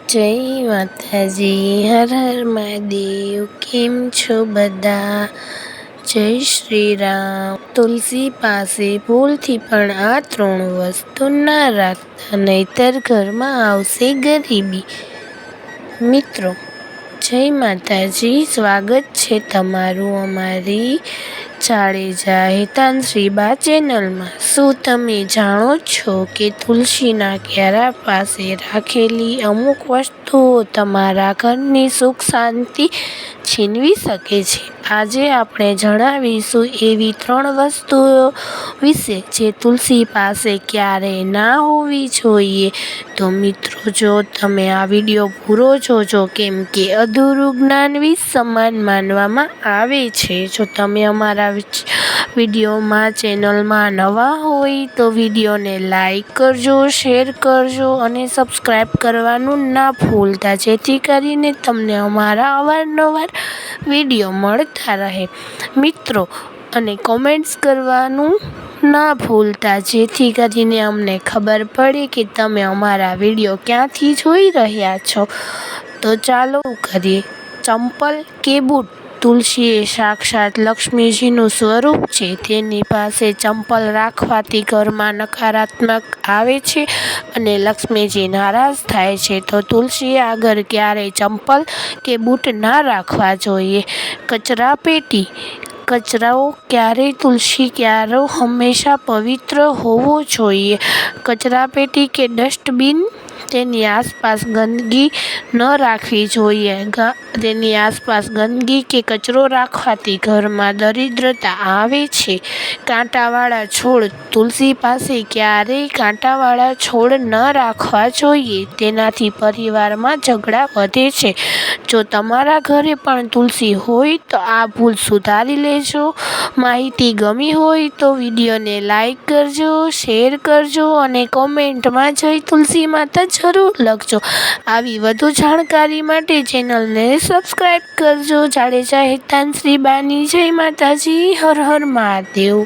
જય માતાજી, હર હર મહાદેવ. કેમ છો બધા? જય શ્રી રામ. તુલસી પાસે ભૂલથી પણ આ 3 વસ્તુ ના રાખતા, નહીતર ઘરમાં આવશે ગરીબી. મિત્રો, જય માતાજી. સ્વાગત છે તમારું અમારી જાડેજા હેતાંશ્રી બા ચેનલમાં. શું તમે જાણો છો કે તુલસીના ક્યારા પાસે રાખેલી અમુક વસ્તુઓ તમારા ઘરની સુખ શાંતિ છીનવી શકે છે? આજે આપણે જણાવીશું એવી 3 વસ્તુઓ વિશે જે તુલસી પાસે ક્યારેય ના હોવી જોઈએ. તો મિત્રો, જો તમે આ વિડીયો પૂરો જોજો, કેમ કે અધૂરું જ્ઞાન સમાન માનવામાં આવે છે. જો તમે અમારા વિડીયોમાં ચેનલમાં નવા હોય તો વિડીયોને લાઈક કરજો, શેર કરજો અને સબસ્ક્રાઈબ કરવાનું ના ભૂલતા, જેથી કરીને તમને અમારા અવારનવાર વિડીયો મળતા રહે. મિત્રો, અને કોમેન્ટ્સ કરવાનું ના ભૂલતા, જેથી કરીને અમને ખબર પડે કે તમે અમારા વિડીયો ક્યાંથી જોઈ રહ્યા છો. તો ચાલો કરીએ. ચંપલ કે બૂટ. તુલસી એ સાક્ષાત લક્ષ્મીજીનું સ્વરૂપ છે. તેની પાસે ચંપલ રાખવાથી ઘરમાં નકારાત્મક આવે છે અને લક્ષ્મીજી નારાજ થાય છે. તો તુલસી આગળ ક્યારેય ચંપલ કે બૂટ ના રાખવા જોઈએ. કચરાપેટી. તુલસી ક્યારો હંમેશા પવિત્ર હોવો જોઈએ. કચરાપેટી કે ડસ્ટબિન. તેની આસપાસ ગંદકી ન રાખવી જોઈએ. તેની આસપાસ ગંદકી કે કચરો રાખવાથી ઘરમાં દરિદ્રતા આવે છે. કાંટાવાળા છોડ. તુલસી પાસે ક્યારેય કાંટાવાળા છોડ ન રાખવા જોઈએ. તેનાથી પરિવારમાં ઝઘડા વધે છે. જો તમારા ઘરે પણ તુલસી હોય તો આ ભૂલ સુધારી લેજો. માહિતી ગમી હોય તો વિડીયોને લાઈક કરજો, શેર કરજો અને કોમેન્ટમાં જય તુલસી માતા જરૂર લખજો. આવી વધુ જાણકારી માટે ચેનલને સબસ્ક્રાઈબ કરજો. જાડેજા હેતાંશ્રી બાની જય માતાજી. હર હર મહાદેવ.